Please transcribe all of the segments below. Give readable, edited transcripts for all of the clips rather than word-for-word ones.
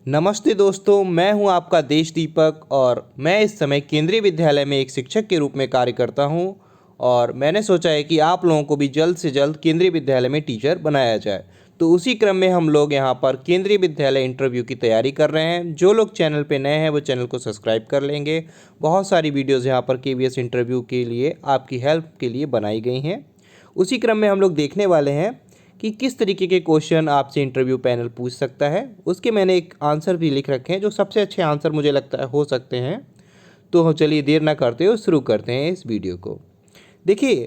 नमस्ते दोस्तों, मैं हूं आपका देश दीपक और मैं इस समय केंद्रीय विद्यालय में एक शिक्षक के रूप में कार्य करता हूं। और मैंने सोचा है कि आप लोगों को भी जल्द से जल्द केंद्रीय विद्यालय में टीचर बनाया जाए। तो उसी क्रम में हम लोग यहां पर केंद्रीय विद्यालय इंटरव्यू की तैयारी कर रहे हैं। जो लोग चैनल पे नए हैं वो चैनल को सब्सक्राइब कर लेंगे। बहुत सारी वीडियोज़ यहाँ पर केवीएस इंटरव्यू के लिए आपकी हेल्प के लिए बनाई गई हैं। उसी क्रम में हम लोग देखने वाले हैं कि किस तरीके के क्वेश्चन आपसे इंटरव्यू पैनल पूछ सकता है। उसके मैंने एक आंसर भी लिख रखे हैं जो सबसे अच्छे आंसर मुझे लगता है हो सकते हैं। तो चलिए देर ना करते हुए शुरू करते हैं इस वीडियो को। देखिए,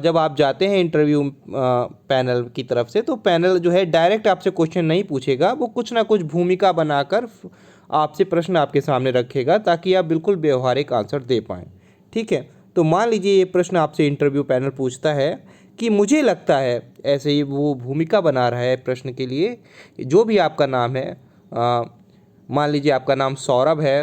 जब आप जाते हैं इंटरव्यू पैनल की तरफ से तो पैनल जो है डायरेक्ट आपसे क्वेश्चन नहीं पूछेगा, वो कुछ ना कुछ भूमिका बनाकर आपसे प्रश्न आपके सामने रखेगा ताकि आप बिल्कुल व्यवहारिक आंसर दे पाएँ। ठीक है, तो मान लीजिए ये प्रश्न आपसे इंटरव्यू पैनल पूछता है कि मुझे लगता है, ऐसे ही वो भूमिका बना रहा है प्रश्न के लिए। जो भी आपका नाम है, मान लीजिए आपका नाम सौरभ है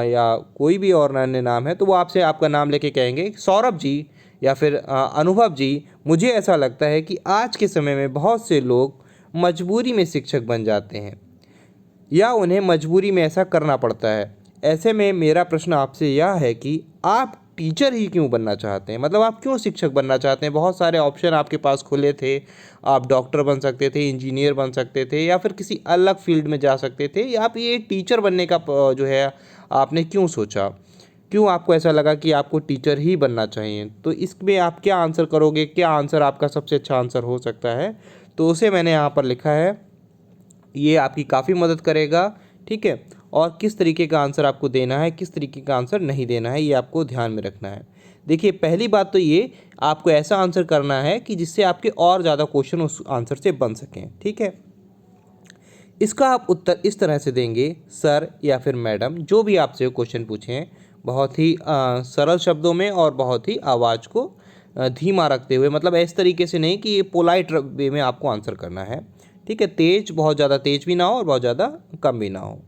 या कोई भी और अन्य नाम है, तो वो आपसे आपका नाम लेके कहेंगे सौरभ जी या फिर अनुभव जी, मुझे ऐसा लगता है कि आज के समय में बहुत से लोग मजबूरी में शिक्षक बन जाते हैं या उन्हें मजबूरी में ऐसा करना पड़ता है। ऐसे में मेरा प्रश्न आपसे यह है कि आप टीचर ही क्यों बनना चाहते हैं, मतलब आप क्यों शिक्षक बनना चाहते हैं। बहुत सारे ऑप्शन आपके पास खुले थे। आप डॉक्टर बन सकते थे, इंजीनियर बन सकते थे या फिर किसी अलग फील्ड में जा सकते थे। या आप ये टीचर बनने का जो है आपने क्यों सोचा, क्यों आपको ऐसा लगा कि आपको टीचर ही बनना चाहिए। तो इसमें आप क्या आंसर करोगे, क्या आंसर आपका सबसे अच्छा आंसर हो सकता है, तो उसे मैंने यहाँ पर लिखा है। ये आपकी काफ़ी मदद करेगा। ठीक है, और किस तरीके का आंसर आपको देना है, किस तरीके का आंसर नहीं देना है, ये आपको ध्यान में रखना है। देखिए, पहली बात तो ये, आपको ऐसा आंसर करना है कि जिससे आपके और ज़्यादा क्वेश्चन उस आंसर से बन सकें। ठीक है, इसका आप उत्तर इस तरह से देंगे, सर या फिर मैडम, जो भी आपसे क्वेश्चन पूछें, बहुत ही सरल शब्दों में और बहुत ही आवाज़ को धीमा रखते हुए, मतलब इस तरीके से नहीं कि ये पोलाइट वे में आपको आंसर करना है। ठीक है, तेज, बहुत ज़्यादा तेज भी ना हो और बहुत ज़्यादा कम भी ना हो।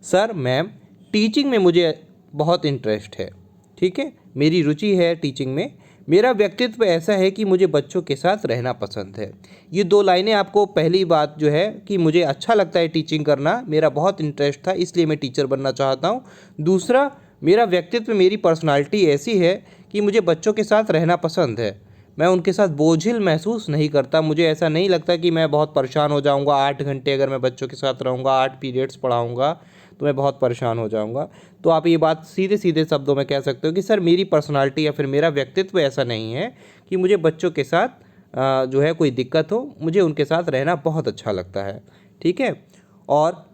सर मैम, टीचिंग में मुझे बहुत इंटरेस्ट है। ठीक है, मेरी रुचि है टीचिंग में। मेरा व्यक्तित्व ऐसा है कि मुझे बच्चों के साथ रहना पसंद है। ये दो लाइनें आपको, पहली बात जो है कि मुझे अच्छा लगता है टीचिंग करना, मेरा बहुत इंटरेस्ट था इसलिए मैं टीचर बनना चाहता हूँ। दूसरा, मेरा व्यक्तित्व, मेरी पर्सनालिटी ऐसी है कि मुझे बच्चों के साथ रहना पसंद है। मैं उनके साथ बोझिल महसूस नहीं करता। मुझे ऐसा नहीं लगता कि मैं बहुत परेशान हो जाऊंगा 8 घंटे अगर मैं बच्चों के साथ रहूंगा, 8 पीरियड्स पढ़ाऊंगा तो मैं बहुत परेशान हो जाऊंगा। तो आप ये बात सीधे सीधे शब्दों में कह सकते हो कि सर मेरी पर्सनालिटी या फिर मेरा व्यक्तित्व ऐसा नहीं है कि मुझे बच्चों के साथ जो है कोई दिक्कत हो। मुझे उनके साथ रहना बहुत अच्छा लगता है। ठीक है, और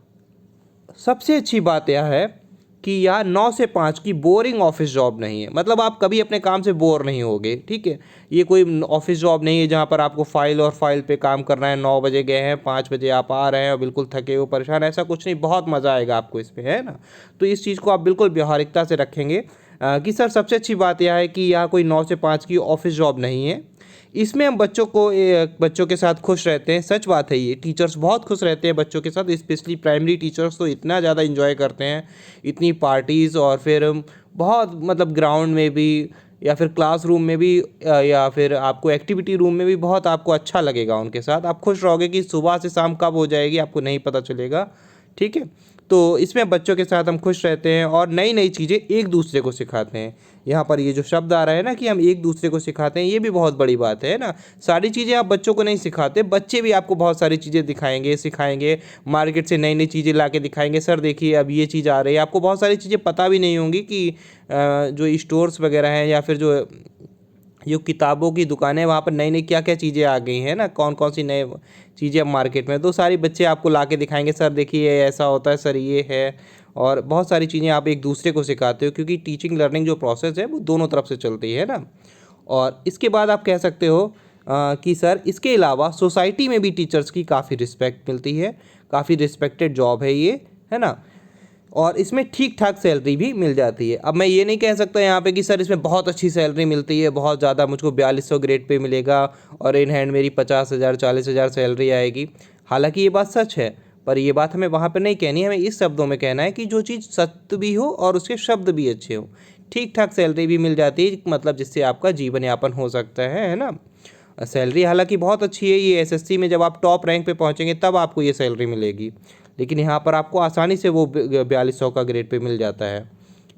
सबसे अच्छी बात यह है कि यह 9 से 5 की बोरिंग ऑफिस जॉब नहीं है, मतलब आप कभी अपने काम से बोर नहीं होगे। ठीक है, ये कोई ऑफिस जॉब नहीं है जहाँ पर आपको फाइल और फाइल पे काम करना है। 9 बजे गए हैं, 5 बजे आप आ रहे हैं और बिल्कुल थके हुए परेशान, ऐसा कुछ नहीं। बहुत मज़ा आएगा आपको इसमें, है ना। तो इस चीज़ को आप बिल्कुल व्यवहारिकता से रखेंगे कि सर सबसे अच्छी बात यह है कि यह कोई 9 से 5 की ऑफिस जॉब नहीं है। इसमें हम बच्चों के साथ खुश रहते हैं। सच बात है, ये टीचर्स बहुत खुश रहते हैं बच्चों के साथ, स्पेशली प्राइमरी टीचर्स तो इतना ज़्यादा इन्जॉय करते हैं। इतनी पार्टीज़ और फिर बहुत, मतलब ग्राउंड में भी या फिर क्लासरूम में भी या फिर आपको एक्टिविटी रूम में भी बहुत आपको अच्छा लगेगा उनके साथ। आप खुश रहोगे कि सुबह से शाम कब हो जाएगी आपको नहीं पता चलेगा। ठीक है, तो इसमें बच्चों के साथ हम खुश रहते हैं और नई नई चीज़ें एक दूसरे को सिखाते हैं। यहाँ पर ये जो शब्द आ रहा है ना कि हम एक दूसरे को सिखाते हैं, ये भी बहुत बड़ी बात है ना। सारी चीज़ें आप बच्चों को नहीं सिखाते, बच्चे भी आपको बहुत सारी चीज़ें दिखाएंगे, सिखाएंगे। मार्केट से नई नई चीज़ें ला के दिखाएंगे, सर देखिए अब ये चीज़ आ रही है। आपको बहुत सारी चीज़ें पता भी नहीं होंगी कि जो स्टोर्स वगैरह हैं या फिर जो किताबों की दुकानें हैं, वहाँ पर नई नई क्या क्या चीज़ें आ गई हैं ना, कौन कौन सी नए चीज़ें अब मार्केट में, तो सारी बच्चे आपको ला के दिखाएंगे, सर देखिए ये ऐसा होता है, सर ये है। और बहुत सारी चीज़ें आप एक दूसरे को सिखाते हो क्योंकि टीचिंग लर्निंग जो प्रोसेस है वो दोनों तरफ से चलती है ना। और इसके बाद आप कह सकते हो कि सर इसके अलावा सोसाइटी में भी टीचर्स की काफ़ी रिस्पेक्ट मिलती है, काफ़ी रिस्पेक्टेड जॉब है ये, है ना। और इसमें ठीक ठाक सैलरी भी मिल जाती है। अब मैं ये नहीं कह सकता यहाँ पे कि सर इसमें बहुत अच्छी सैलरी मिलती है, बहुत ज़्यादा, मुझको 4200 ग्रेड पे मिलेगा और इन हैंड मेरी 50,000 40,000 सैलरी आएगी। हालांकि ये बात सच है, पर ये बात हमें वहाँ पे नहीं कहनी है। हमें इस शब्दों में कहना है कि जो चीज़ सत्य भी हो और उसके शब्द भी अच्छे हों। ठीक ठाक सैलरी भी मिल जाती है, मतलब जिससे आपका जीवन यापन हो सकता है ना। सैलरी हालांकि बहुत अच्छी है, ये एसएससी में जब आप टॉप रैंक पे पहुंचेंगे तब आपको ये सैलरी मिलेगी। लेकिन यहाँ पर आपको आसानी से वो 4200 का ग्रेड पे मिल जाता है।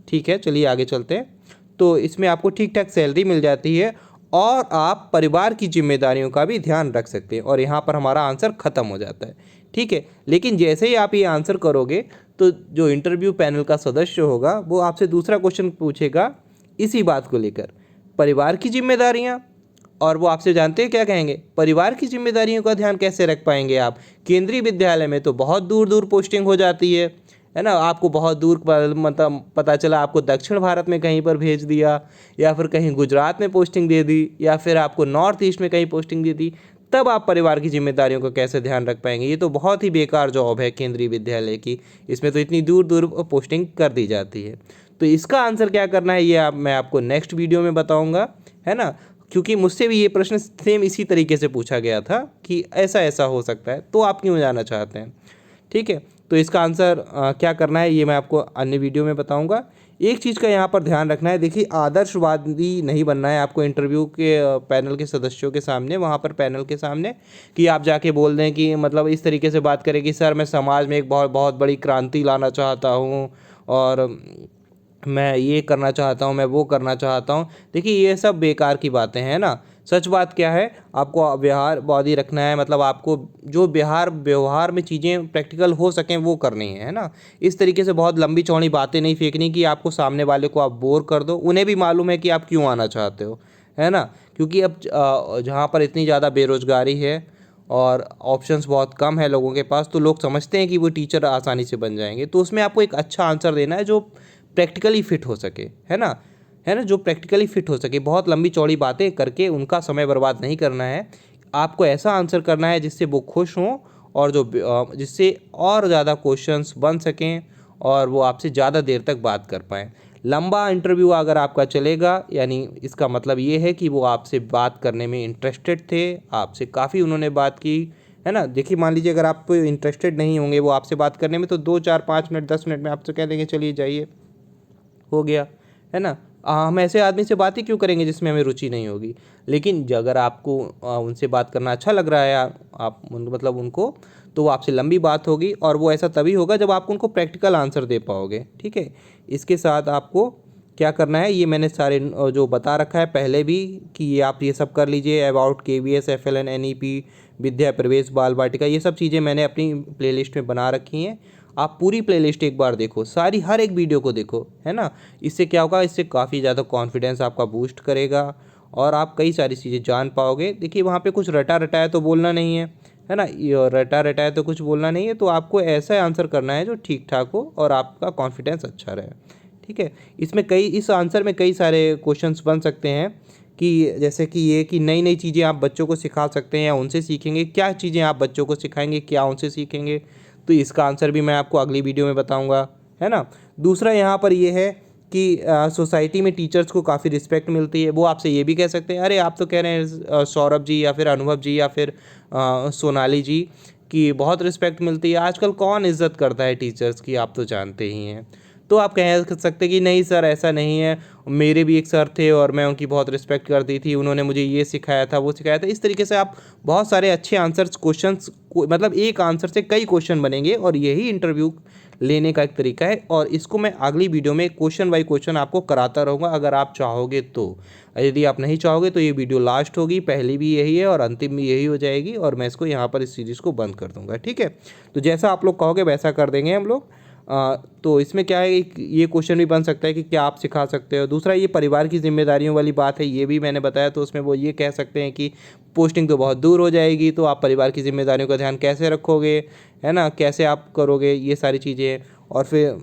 ठीक है, चलिए आगे चलते हैं। तो इसमें आपको ठीक ठाक सैलरी मिल जाती है और आप परिवार की जिम्मेदारियों का भी ध्यान रख सकते हैं, और यहाँ पर हमारा आंसर ख़त्म हो जाता है। ठीक है, लेकिन जैसे ही आप ये आंसर करोगे तो जो इंटरव्यू पैनल का सदस्य होगा वो आपसे दूसरा क्वेश्चन पूछेगा इसी बात को लेकर, परिवार की जिम्मेदारियाँ। और वो आपसे जानते हैं क्या कहेंगे, परिवार की जिम्मेदारियों का ध्यान कैसे रख पाएंगे आप, केंद्रीय विद्यालय में तो बहुत दूर दूर पोस्टिंग हो जाती है ना। आपको बहुत दूर मतलब पता चला आपको दक्षिण भारत में कहीं पर भेज दिया, या फिर कहीं गुजरात में पोस्टिंग दे दी, या फिर आपको नॉर्थ ईस्ट में कहीं पोस्टिंग दे दी, तब आप परिवार की जिम्मेदारियों का कैसे ध्यान रख पाएंगे। ये तो बहुत ही बेकार जॉब है केंद्रीय विद्यालय की, इसमें तो इतनी दूर दूर पोस्टिंग कर दी जाती है। तो इसका आंसर क्या करना है ये मैं आपको नेक्स्ट वीडियो में बताऊंगा, है ना। क्योंकि मुझसे भी ये प्रश्न सेम इसी तरीके से पूछा गया था कि ऐसा ऐसा हो सकता है, तो आप क्यों जाना चाहते हैं। ठीक है, तो इसका आंसर क्या करना है ये मैं आपको अन्य वीडियो में बताऊंगा। एक चीज़ का यहाँ पर ध्यान रखना है, देखिए आदर्शवादी नहीं बनना है आपको इंटरव्यू के पैनल के सदस्यों के सामने, वहाँ पर पैनल के सामने, कि आप जाके बोल दें कि मतलब इस तरीके से बात करें कि सर मैं समाज में एक बहुत बहुत बड़ी क्रांति लाना चाहता हूँ, और मैं ये करना चाहता हूँ, मैं वो करना चाहता हूँ। देखिए ये सब बेकार की बातें हैं ना। सच बात क्या है, आपको व्यवहारवादी रखना है, मतलब आपको जो व्यवहार में चीज़ें प्रैक्टिकल हो सकें वो करनी है ना। इस तरीके से बहुत लंबी चौड़ी बातें नहीं फेंकनी कि आपको सामने वाले को आप बोर कर दो, उन्हें भी मालूम है कि आप क्यों आना चाहते हो, है ना। क्योंकि अब जहाँ पर इतनी ज़्यादा बेरोजगारी है और ऑप्शंस बहुत कम है लोगों के पास, तो लोग समझते हैं कि वो टीचर आसानी से बन जाएंगे। तो उसमें आपको एक अच्छा आंसर देना है जो प्रैक्टिकली फिट हो सके, है ना, जो प्रैक्टिकली फिट हो सके। बहुत लंबी चौड़ी बातें करके उनका समय बर्बाद नहीं करना है। आपको ऐसा आंसर करना है जिससे वो खुश हों, और जो जिससे और ज़्यादा क्वेश्चंस बन सकें और वो आपसे ज़्यादा देर तक बात कर पाएँ। लंबा इंटरव्यू अगर आपका चलेगा, यानी इसका मतलब ये है कि वो आपसे बात करने में इंटरेस्टेड थे, आपसे काफ़ी उन्होंने बात की, है ना। देखिए मान लीजिए अगर आप इंटरेस्टेड नहीं होंगे वो आपसे बात करने में, तो 2 4 5 मिनट 10 मिनट में आपसे कह देंगे चलिए जाइए, हो गया, है ना। हम ऐसे आदमी से बात ही क्यों करेंगे जिसमें हमें रुचि नहीं होगी। लेकिन अगर आपको उनसे बात करना अच्छा लग रहा है, आप मतलब उनको, तो वो आपसे लंबी बात होगी, और वो ऐसा तभी होगा जब आप उनको प्रैक्टिकल आंसर दे पाओगे। ठीक है, इसके साथ आपको क्या करना है ये मैंने सारे जो बता रखा है पहले भी, कि ये आप ये सब कर लीजिए, अबाउट KVS FLN NEP विद्या प्रवेश बाल वाटिका, ये सब चीज़ें मैंने अपनी प्लेलिस्ट में बना रखी हैं। आप पूरी प्लेलिस्ट एक बार देखो, सारी हर एक वीडियो को देखो, है ना। इससे क्या होगा, इससे काफ़ी ज़्यादा कॉन्फिडेंस आपका बूस्ट करेगा और आप कई सारी चीज़ें जान पाओगे। देखिए वहाँ पे कुछ रटा रटाया तो बोलना नहीं है ना, ये रटा रटाया तो कुछ बोलना नहीं है। तो आपको ऐसा आंसर करना है जो ठीक ठाक हो और आपका कॉन्फिडेंस अच्छा रहे। ठीक है, इस आंसर में कई सारे क्वेश्चंस बन सकते हैं, कि जैसे कि ये कि नई नई चीज़ें आप बच्चों को सिखा सकते हैं या उनसे सीखेंगे, क्या चीज़ें आप बच्चों को सिखाएंगे, क्या उनसे सीखेंगे। तो इसका आंसर भी मैं आपको अगली वीडियो में बताऊंगा, है ना। दूसरा यहाँ पर ये है कि सोसाइटी में टीचर्स को काफ़ी रिस्पेक्ट मिलती है। वो आपसे ये भी कह सकते हैं, अरे आप तो कह रहे हैं सौरभ जी या फिर अनुभव जी या फिर सोनाली जी की बहुत रिस्पेक्ट मिलती है। आजकल कौन इज्जत करता है टीचर्स की, आप तो जानते ही हैं। तो आप कह सकते हैं कि नहीं सर ऐसा नहीं है, मेरे भी एक सर थे और मैं उनकी बहुत रिस्पेक्ट करती थी, उन्होंने मुझे ये सिखाया था वो सिखाया था। इस तरीके से आप बहुत सारे अच्छे आंसर्स क्वेश्चंस मतलब एक आंसर से कई क्वेश्चन बनेंगे, और यही इंटरव्यू लेने का एक तरीका है। और इसको मैं अगली वीडियो में क्वेश्चन बाय क्वेश्चन आपको कराता रहूँगा अगर आप चाहोगे तो। यदि आप नहीं चाहोगे तो ये वीडियो लास्ट होगी, पहली भी यही है और अंतिम भी यही हो जाएगी, और मैं इसको यहाँ पर इस सीरीज़ को बंद कर दूँगा। ठीक है, तो जैसा आप लोग कहोगे वैसा कर देंगे हम लोग। तो इसमें क्या है, ये क्वेश्चन भी बन सकता है कि क्या आप सिखा सकते हो। दूसरा ये परिवार की जिम्मेदारियों वाली बात है, ये भी मैंने बताया। तो उसमें वो ये कह सकते हैं कि पोस्टिंग तो बहुत दूर हो जाएगी, तो आप परिवार की जिम्मेदारियों का ध्यान कैसे रखोगे, है ना, कैसे आप करोगे ये सारी चीज़ें। और फिर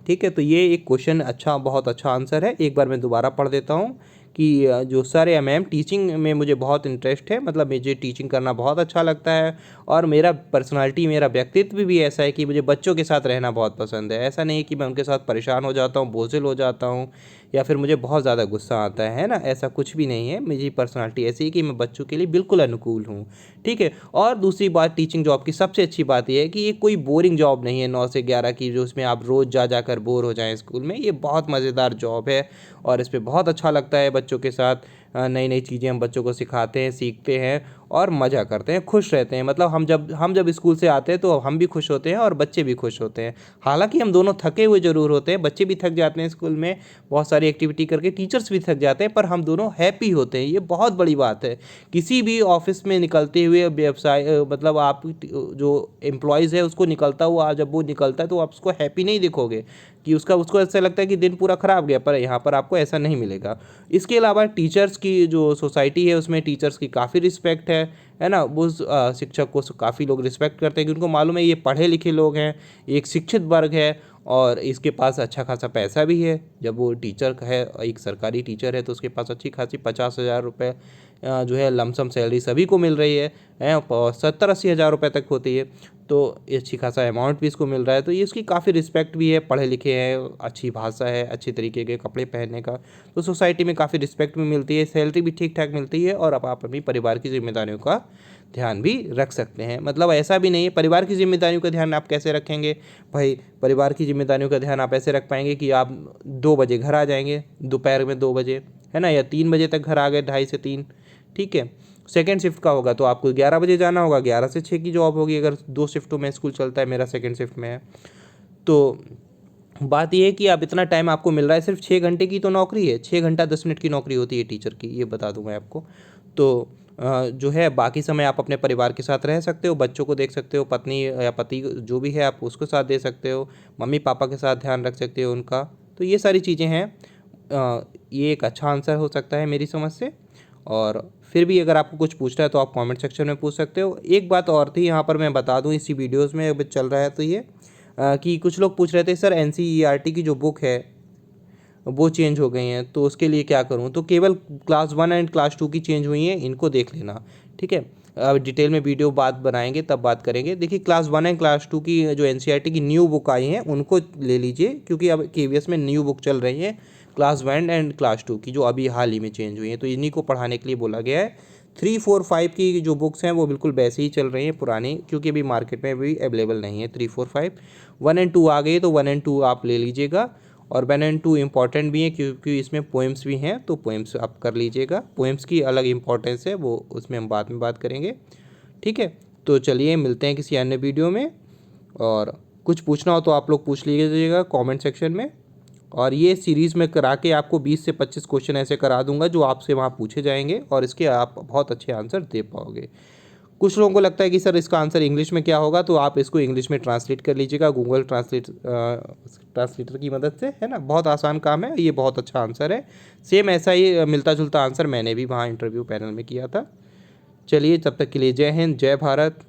ठीक है, तो ये एक क्वेश्चन अच्छा, बहुत अच्छा आंसर है। एक बार मैं दोबारा पढ़ देता हूँ कि जो सर या मैम, टीचिंग में मुझे बहुत इंटरेस्ट है, मतलब मुझे टीचिंग करना बहुत अच्छा लगता है, और मेरा पर्सनालिटी, मेरा व्यक्तित्व भी ऐसा है कि मुझे बच्चों के साथ रहना बहुत पसंद है। ऐसा नहीं कि मैं उनके साथ परेशान हो जाता हूँ, बोझिल हो जाता हूँ, या फिर मुझे बहुत ज़्यादा गुस्सा आता है ना, ऐसा कुछ भी नहीं है। मेरी पर्सनालिटी ऐसी है कि मैं बच्चों के लिए बिल्कुल अनुकूल हूँ। ठीक है, और दूसरी बात टीचिंग जॉब की सबसे अच्छी बात यह है कि ये कोई बोरिंग जॉब नहीं है 9 से 11 की, जो उसमें आप रोज़ जा जाकर बोर हो जाएं स्कूल में। ये बहुत मज़ेदार जॉब है और इस पर बहुत अच्छा लगता है बच्चों के साथ। नई नई चीज़ें हम बच्चों को सिखाते हैं, सीखते हैं, और मज़ा करते हैं, खुश रहते हैं। मतलब हम जब स्कूल से आते हैं तो हम भी खुश होते हैं और बच्चे भी खुश होते हैं। हालांकि हम दोनों थके हुए ज़रूर होते हैं, बच्चे भी थक जाते हैं स्कूल में बहुत सारी एक्टिविटी करके, टीचर्स भी थक जाते हैं, पर हम दोनों हैप्पी होते हैं। ये बहुत बड़ी बात है। किसी भी ऑफिस में निकलते हुए व्यवसाय मतलब आप जो एम्प्लॉयज़ है उसको निकलता हुआ, जब वो निकलता है तो आप उसको हैप्पी नहीं दिखोगे कि उसको ऐसा लगता है कि दिन पूरा ख़राब गया, पर यहाँ पर आपको ऐसा नहीं मिलेगा। इसके अलावा टीचर्स की जो सोसाइटी है उसमें टीचर्स की काफ़ी रिस्पेक्ट है ना। वो शिक्षक को काफ़ी लोग रिस्पेक्ट करते हैं क्योंकि उनको मालूम है ये पढ़े लिखे लोग हैं, एक शिक्षित वर्ग है और इसके पास अच्छा खासा पैसा भी है। जब वो टीचर है, एक सरकारी टीचर है, तो उसके पास अच्छी खासी 50,000 रुपये जो है लमसम सैलरी सभी को मिल रही है 70-80 हज़ार रुपये तक होती है। तो ये अच्छी खासा अमाउंट भी इसको मिल रहा है, तो ये इसकी काफ़ी रिस्पेक्ट भी है, पढ़े लिखे हैं, अच्छी भाषा है, अच्छी तरीके के कपड़े पहनने का, तो सोसाइटी में काफ़ी रिस्पेक्ट भी मिलती है, सैलरी भी ठीक ठाक मिलती है और अब आप अपनी परिवार की जिम्मेदारियों का ध्यान भी रख सकते हैं। मतलब ऐसा भी नहीं है, परिवार की जिम्मेदारियों का ध्यान आप कैसे रखेंगे भाई? परिवार की जिम्मेदारियों का ध्यान आप ऐसे रख पाएंगे कि आप 2 बजे घर आ जाएंगे, दोपहर में 2 बजे, है ना, या 3 बजे तक घर आ गए, 2:30 से 3, ठीक है। सेकेंड शिफ्ट का होगा तो आपको 11 बजे जाना होगा, 11 से 6 की जॉब होगी अगर 2 शिफ्टों में स्कूल चलता है, मेरा सेकेंड शिफ्ट में है। तो बात ये है कि अब इतना टाइम आपको मिल रहा है, सिर्फ 6 घंटे की तो नौकरी है, 6 घंटा 10 मिनट की नौकरी होती है टीचर की, ये बता दूं मैं आपको। तो जो है बाकी समय आप अपने परिवार के साथ रह सकते हो, बच्चों को देख सकते हो, पत्नी या पति जो भी है आप उसके साथ दे सकते हो, मम्मी पापा के साथ ध्यान रख सकते हो उनका। तो ये सारी चीज़ें हैं। ये एक अच्छा आंसर हो सकता है मेरी समझ से। और फिर भी अगर आपको कुछ पूछना है तो आप कमेंट सेक्शन में पूछ सकते हो। एक बात और थी यहाँ पर मैं बता दूँ, इसी वीडियोज़ में अब चल रहा है तो ये कि कुछ लोग पूछ रहे थे सर एनसीईआरटी की जो बुक है वो चेंज हो गई हैं तो उसके लिए क्या करूँ? तो केवल क्लास 1 एंड क्लास 2 की चेंज हुई हैं, इनको देख लेना, ठीक है। अब डिटेल में वीडियो बात बनाएंगे तब बात करेंगे। देखिए क्लास 1 एंड क्लास 2 की जो एनसीईआरटी की न्यू बुक आई हैं उनको ले लीजिए, क्योंकि अब केवीएस में न्यू बुक चल रही है क्लास 1 एंड क्लास 2 की, जो अभी हाल ही में चेंज हुई हैं, तो इन्हीं को पढ़ाने के लिए बोला गया है। 3, 4, 5 की जो बुक्स हैं वो बिल्कुल वैसे ही चल रही हैं पुरानी, क्योंकि अभी मार्केट में भी अवेलेबल नहीं है 3, 4, 5। 1 एंड 2 आ गई तो 1 एंड 2 आप ले लीजिएगा। और 1 एंड 2 इम्पॉर्टेंट भी हैं क्योंकि इसमें पोएम्स भी हैं, तो पोएम्स आप कर लीजिएगा। पोएम्स की अलग इंपॉर्टेंस है, वो उसमें हम बाद में बात करेंगे, ठीक है। तो चलिए मिलते हैं किसी अन्य वीडियो में, और कुछ पूछना हो तो आप लोग पूछ लीजिएगा कमेंट सेक्शन में। और ये सीरीज़ में करा के आपको 20 से 25 क्वेश्चन ऐसे करा दूंगा जो आपसे वहाँ पूछे जाएंगे और इसके आप बहुत अच्छे आंसर दे पाओगे। कुछ लोगों को लगता है कि सर इसका आंसर इंग्लिश में क्या होगा, तो आप इसको इंग्लिश में ट्रांसलेट कर लीजिएगा गूगल ट्रांसलेटर की मदद से, है ना। बहुत आसान काम है, ये बहुत अच्छा आंसर है। सेम ऐसा ही मिलता जुलता आंसर मैंने भी वहाँ इंटरव्यू पैनल में किया था। चलिए तब तक के लिए जय हिंद, जय भारत।